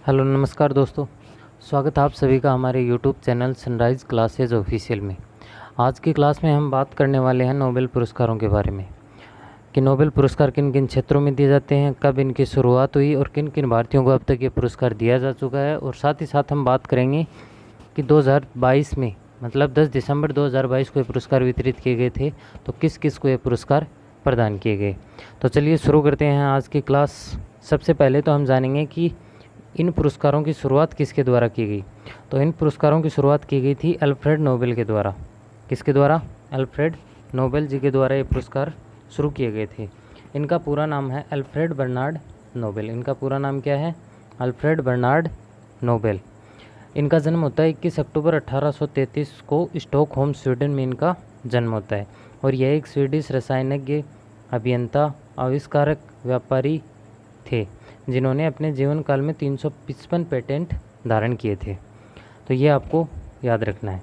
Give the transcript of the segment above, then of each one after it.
Hello नमस्कार दोस्तों। स्वागत है आप सभी का हमारे YouTube channel sunrise classes official में। आज की क्लास में हम बात करने वाले हैं नोबेल पुरस्कारों के बारे में कि नोबेल पुरस्कार किन किन क्षेत्रों में दिए जाते हैं, कब इनकी शुरुआत हुई और किन किन भारतीयों को अब तक ये पुरस्कार दिया जा चुका है। और साथ ही साथ हम बात करेंगे कि 2022 में मतलब 10 दिसंबर 2022 को ये पुरस्कार वितरित किए गए थे, तो किस किस को ये पुरस्कार प्रदान किए गए। तो चलिए शुरू करते हैं आज की क्लास। सबसे पहले तो हम जानेंगे कि इन पुरस्कारों की शुरुआत किसके द्वारा की गई। तो इन पुरस्कारों की शुरुआत की गई थी अल्फ्रेड नोबेल के द्वारा। किसके द्वारा? अल्फ्रेड नोबेल जी के द्वारा ये पुरस्कार शुरू किए गए थे। इनका पूरा नाम है अल्फ्रेड बर्नार्ड नोबेल। इनका पूरा नाम क्या है? Alfred Bernard Nobel. इनका जन्म होता है 21 अक्टूबर 1833 को स्टॉकहोम स्वीडन में इनका जन्म होता है। और यह एक स्वीडिश रसायनज्ञ, अभियंता, आविष्कारक, व्यापारी थे जिन्होंने अपने जीवन काल में 355 पेटेंट धारण किए थे। तो ये आपको याद रखना है।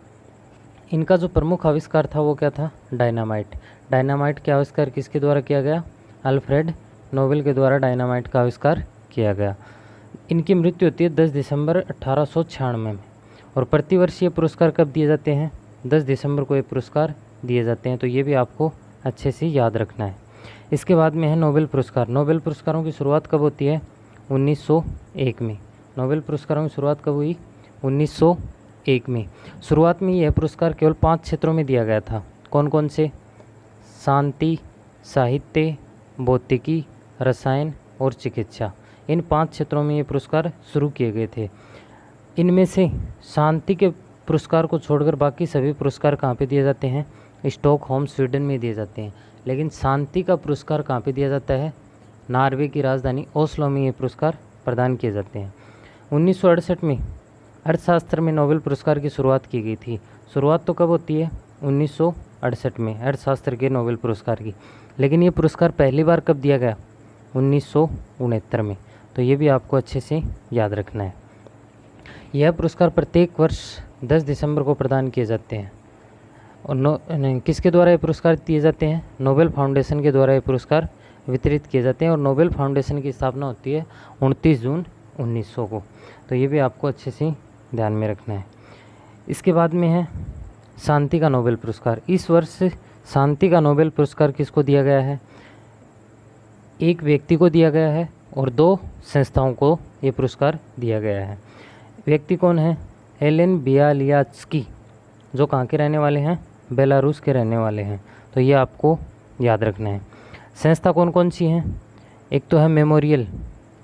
इनका जो प्रमुख आविष्कार था वो क्या था? डायनामाइट। डायनामाइट का आविष्कार किसके द्वारा किया गया? अल्फ्रेड नोबेल के द्वारा डायनामाइट का आविष्कार किया गया। इनकी मृत्यु होती है 10 दिसंबर 1896 में। और प्रतिवर्ष ये पुरस्कार कब दिए जाते हैं? 10 दिसंबर को ये पुरस्कार दिए जाते हैं। तो ये भी आपको अच्छे से याद रखना है। इसके बाद में है नोबेल पुरस्कार। नोबेल पुरस्कारों की शुरुआत कब होती है? 1901 में। नोबेल पुरस्कारों की शुरुआत कब हुई? 1901 में। शुरुआत में यह पुरस्कार केवल 5 क्षेत्रों में दिया गया था। कौन कौन से? शांति, साहित्य, भौतिकी, रसायन और चिकित्सा। इन 5 क्षेत्रों में ये पुरस्कार शुरू किए गए थे। इनमें से शांति के पुरस्कार को छोड़कर बाकी सभी पुरस्कार कहाँ पे दिए जाते हैं? स्टॉकहोम स्वीडन में दिए जाते हैं। लेकिन शांति का पुरस्कार कहाँ पे दिया जाता है? नॉर्वे की राजधानी ओस्लो में ये पुरस्कार प्रदान किए जाते हैं। 1968 में अर्थशास्त्र में नोबेल पुरस्कार की शुरुआत की गई थी। शुरुआत तो कब होती है? 1968 में अर्थशास्त्र के नोबेल पुरस्कार की। लेकिन ये पुरस्कार पहली बार कब दिया गया? 1969 में। तो ये भी आपको अच्छे से याद रखना है। यह पुरस्कार प्रत्येक वर्ष 10 दिसंबर को प्रदान किए जाते हैं। और किसके द्वारा ये पुरस्कार दिए जाते हैं? नोबेल फाउंडेशन के द्वारा ये पुरस्कार वितरित किए जाते हैं। और नोबेल फाउंडेशन की स्थापना होती है 29 जून 1900 को। तो ये भी आपको अच्छे से ध्यान में रखना है। इसके बाद में है शांति का नोबेल पुरस्कार। इस वर्ष शांति का नोबेल पुरस्कार किसको दिया गया है? एक व्यक्ति को दिया गया है और 2 संस्थाओं को ये पुरस्कार दिया गया है। व्यक्ति कौन है? एलेन बियालियात्स्की, जो कहाँ के रहने वाले हैं? बेलारूस के रहने वाले हैं। तो ये आपको याद रखना है। संस्था कौन कौन सी हैं? एक तो है मेमोरियल,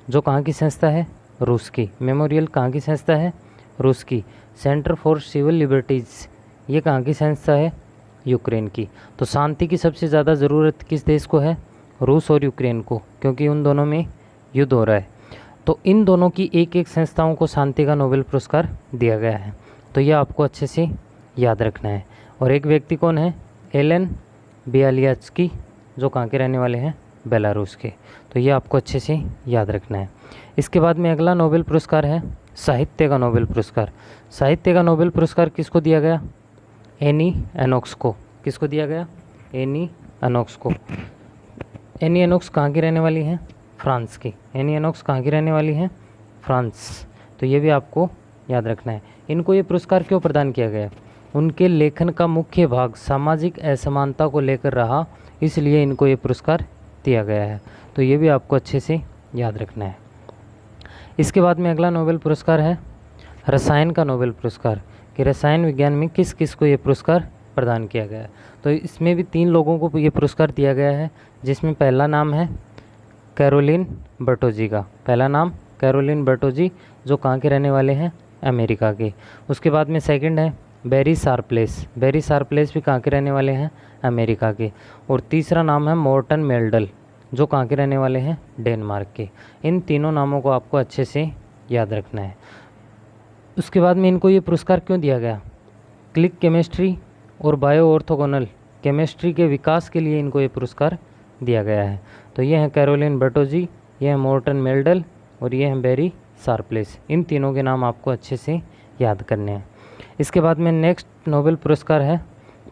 जो कहाँ की संस्था है? रूस की। मेमोरियल कहाँ की संस्था है? रूस की। सेंटर फॉर सिविल लिबर्टीज़, ये कहाँ की संस्था है? यूक्रेन की। तो शांति की सबसे ज़्यादा ज़रूरत किस देश को है? रूस और यूक्रेन को, क्योंकि उन दोनों में युद्ध हो रहा है। तो इन दोनों की एक एक संस्थाओं को शांति का नोबेल पुरस्कार दिया गया है। तो यह आपको अच्छे से याद रखना है। और एक व्यक्ति कौन है? एलेन बियालियात्स्की, जो कहाँ के रहने वाले हैं? बेलारूस के। तो ये आपको अच्छे से याद रखना है। इसके बाद में अगला नोबेल पुरस्कार है साहित्य का नोबेल पुरस्कार। साहित्य का नोबेल पुरस्कार किसको दिया गया? एनी एनोक्स को। किसको दिया गया? एनी एनोक्स को। एनी एनोक्स कहाँ की रहने वाली हैं? फ्रांस की। एनी एनोक्स कहाँ की रहने वाली हैं? फ्रांस। तो ये भी आपको याद रखना है। इनको ये पुरस्कार क्यों प्रदान किया गया? उनके लेखन का मुख्य भाग सामाजिक असमानता को लेकर रहा, इसलिए इनको ये पुरस्कार दिया गया है। तो ये भी आपको अच्छे से याद रखना है। इसके बाद में अगला नोबेल पुरस्कार है रसायन का नोबेल पुरस्कार, कि रसायन विज्ञान में किस किस को ये पुरस्कार प्रदान किया गया है। तो इसमें भी 3 लोगों को ये पुरस्कार दिया गया है, जिसमें पहला नाम है कैरोलिन बर्टोजी का। पहला नाम कैरोलिन बर्टोजी, जो कहाँ के रहने वाले हैं? अमेरिका के। उसके बाद में सेकंड है बेरी शार्पलेस। बेरी शार्पलेस भी कहाँ के रहने वाले हैं? अमेरिका के। और तीसरा नाम है मोर्टन मेल्डल, जो कहाँ के रहने वाले हैं? डेनमार्क के। इन तीनों नामों को आपको अच्छे से याद रखना है। उसके बाद में इनको ये पुरस्कार क्यों दिया गया? क्लिक केमिस्ट्री और बायो ऑर्थोगोनल केमिस्ट्री के विकास के लिए इनको ये पुरस्कार दिया गया है। तो ये हैं कैरोलिन बर्टोजी, ये हैं मोर्टन मेल्डल और ये हैं बेरी शार्पलेस। इन तीनों के नाम आपको अच्छे से याद करने हैं। इसके बाद में नेक्स्ट नोबेल पुरस्कार है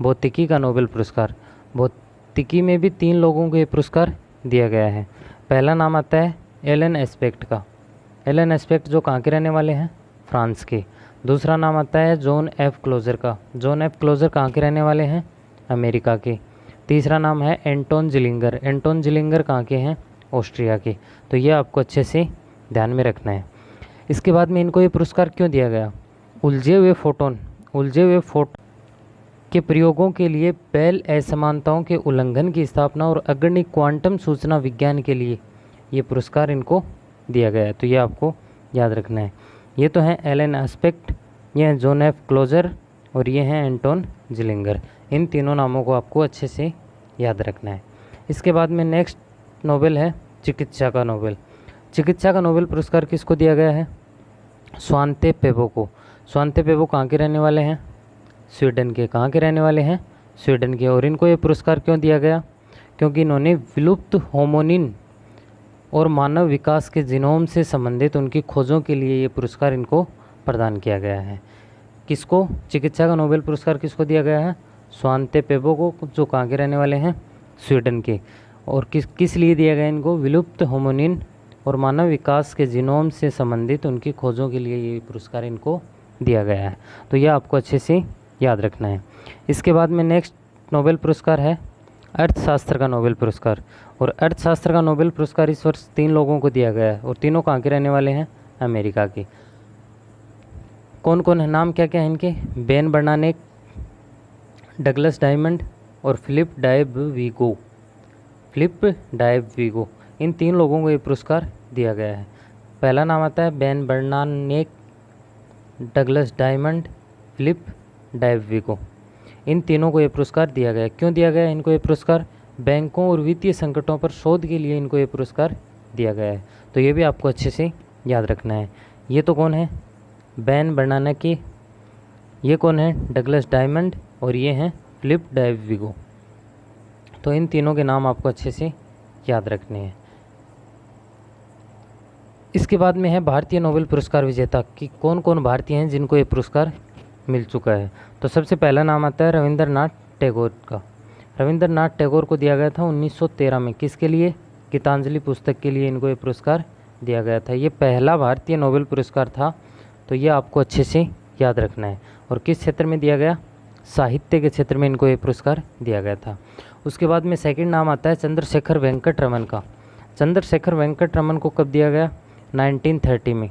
भौतिकी का नोबेल पुरस्कार। भौतिकी में भी 3 लोगों को ये पुरस्कार दिया गया है। पहला नाम आता है एलन एस्पेक्ट का। एलन एस्पेक्ट जो कहाँ के रहने वाले हैं, फ्रांस के। दूसरा नाम आता है जॉन एफ क्लोजर का। जॉन एफ क्लोजर कहाँ के रहने वाले हैं, अमेरिका के। तीसरा नाम है एंटोन जिलिंगर। एंटोन जिलिंगर कहाँ के हैं, ऑस्ट्रिया के। तो ये आपको अच्छे से ध्यान में रखना है। इसके बाद में इनको ये पुरस्कार क्यों दिया गया, उलझे हुए फोटोन के प्रयोगों के लिए बेल असमानताओं के उल्लंघन की स्थापना और अग्रणी क्वांटम सूचना विज्ञान के लिए ये पुरस्कार इनको दिया गया है। तो ये आपको याद रखना है। ये तो हैं एलन एस्पेक्ट, ये हैं जॉन एफ क्लोजर और ये हैं एंटोन जिलिंगर। इन तीनों नामों को आपको अच्छे से याद रखना है। इसके बाद में नेक्स्ट नोबेल है चिकित्सा का नोबेल। चिकित्सा का नोबेल पुरस्कार किसको दिया गया है, स्वांते पेबो को। स्वांते पेबो कहाँ के रहने वाले हैं, स्वीडन के। कहाँ के रहने वाले हैं, स्वीडन के। और इनको ये पुरस्कार क्यों दिया गया, क्योंकि इन्होंने विलुप्त होमोनिन और मानव विकास के जीनोम से संबंधित उनकी खोजों के लिए ये पुरस्कार इनको प्रदान किया गया है। किसको, चिकित्सा का नोबेल पुरस्कार किसको दिया गया है, स्वांते पेबो को, जो कहाँ के रहने वाले हैं, स्वीडन के। और किस लिए दिया गया इनको, विलुप्त होमोनिन और मानव विकास के जीनोम से संबंधित उनकी खोजों के लिए ये पुरस्कार इनको दिया गया है। तो यह आपको अच्छे से याद रखना है। इसके बाद में नेक्स्ट नोबेल पुरस्कार है अर्थशास्त्र का नोबेल पुरस्कार। और अर्थशास्त्र का नोबेल पुरस्कार इस वर्ष 3 लोगों को दिया गया है और तीनों कहाँ के रहने वाले हैं, अमेरिका के। कौन कौन है, नाम क्या क्या है इनके, बेन बर्नानेक, डगलस डायमंड और फिलिप डायबविगो। इन 3 लोगों को ये पुरस्कार दिया गया है। पहला नाम आता है बेन बर्नानेक, डगलस डायमंड, फिलिप डायबविगो। इन तीनों को ये पुरस्कार दिया गया। क्यों दिया गया इनको ये पुरस्कार, बैंकों और वित्तीय संकटों पर शोध के लिए इनको ये पुरस्कार दिया गया है। तो ये भी आपको अच्छे से याद रखना है। ये तो कौन है, बेन बर्नानेक, ये कौन है, डगलस डायमंड और ये हैं फिलिप डायबविगो। तो इन तीनों के नाम आपको अच्छे से याद रखने हैं। इसके बाद में है भारतीय नोबेल पुरस्कार विजेता कि कौन कौन भारतीय हैं जिनको ये पुरस्कार मिल चुका है। तो सबसे पहला नाम आता है रविंद्रनाथ टैगोर का। रविंद्रनाथ टैगोर को दिया गया था 1913 में। किसके लिए, गीतांजलि पुस्तक के लिए इनको ये पुरस्कार दिया गया था। ये पहला भारतीय नोबेल पुरस्कार था। तो ये आपको अच्छे से याद रखना है। और किस क्षेत्र में दिया गया, साहित्य के क्षेत्र में इनको ये पुरस्कार दिया गया था। उसके बाद में सेकंड नाम आता है चंद्रशेखर वेंकट रमन का। चंद्रशेखर वेंकट रमन को कब दिया गया, 1930 में।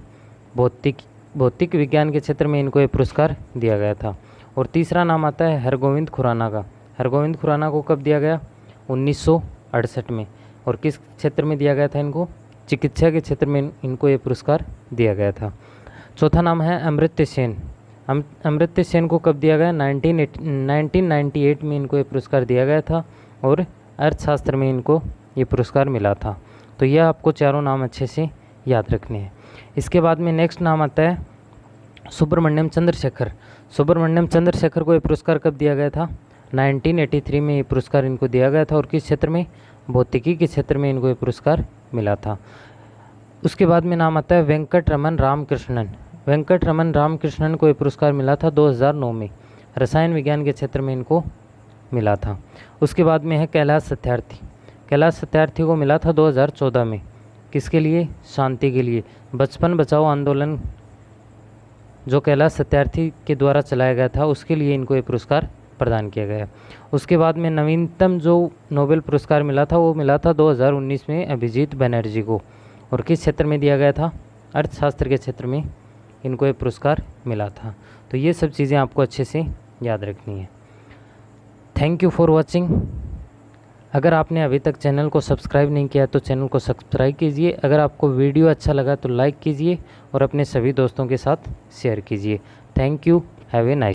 भौतिक विज्ञान के क्षेत्र में इनको ये पुरस्कार दिया गया था। और तीसरा नाम आता है हरगोविंद खुराना का। हरगोविंद खुराना को कब दिया गया, 1968 में। और किस क्षेत्र में दिया गया था इनको, चिकित्सा के क्षेत्र में इनको ये पुरस्कार दिया गया था। चौथा नाम है अमर्त्य सेन। अमर्त्य सेन को कब दिया गया, 1998 में इनको ये पुरस्कार दिया गया था। और अर्थशास्त्र में इनको ये पुरस्कार मिला था। तो यह आपको चारों नाम अच्छे से याद रखने हैं। इसके बाद में नेक्स्ट नाम आता है सुब्रमण्यम चंद्रशेखर। सुब्रमण्यम चंद्रशेखर को ये पुरस्कार कब दिया गया था, 1983 में ये पुरस्कार इनको दिया गया था। और किस क्षेत्र में, भौतिकी के क्षेत्र में इनको ये पुरस्कार मिला था। उसके बाद में नाम आता है वेंकट रमन रामकृष्णन। वेंकट रमन रामकृष्णन को ये पुरस्कार मिला था 2009 में। रसायन विज्ञान के क्षेत्र में इनको मिला था। उसके बाद में है कैलाश सत्यार्थी। कैलाश सत्यार्थी को मिला था 2014 में। किसके लिए, शांति के लिए। बचपन बचाओ आंदोलन जो कैलाश सत्यार्थी के द्वारा चलाया गया था, उसके लिए इनको ये पुरस्कार प्रदान किया गया। उसके बाद में नवीनतम जो नोबेल पुरस्कार मिला था वो मिला था 2019 में अभिजीत बनर्जी को। और किस क्षेत्र में दिया गया था, अर्थशास्त्र के क्षेत्र में इनको ये पुरस्कार मिला था। तो ये सब चीज़ें आपको अच्छे से याद रखनी है। Thank you for watching. अगर आपने अभी तक चैनल को सब्सक्राइब नहीं किया तो चैनल को सब्सक्राइब कीजिए। अगर आपको वीडियो अच्छा लगा तो लाइक कीजिए और अपने सभी दोस्तों के साथ शेयर कीजिए। Thank you, have a nice.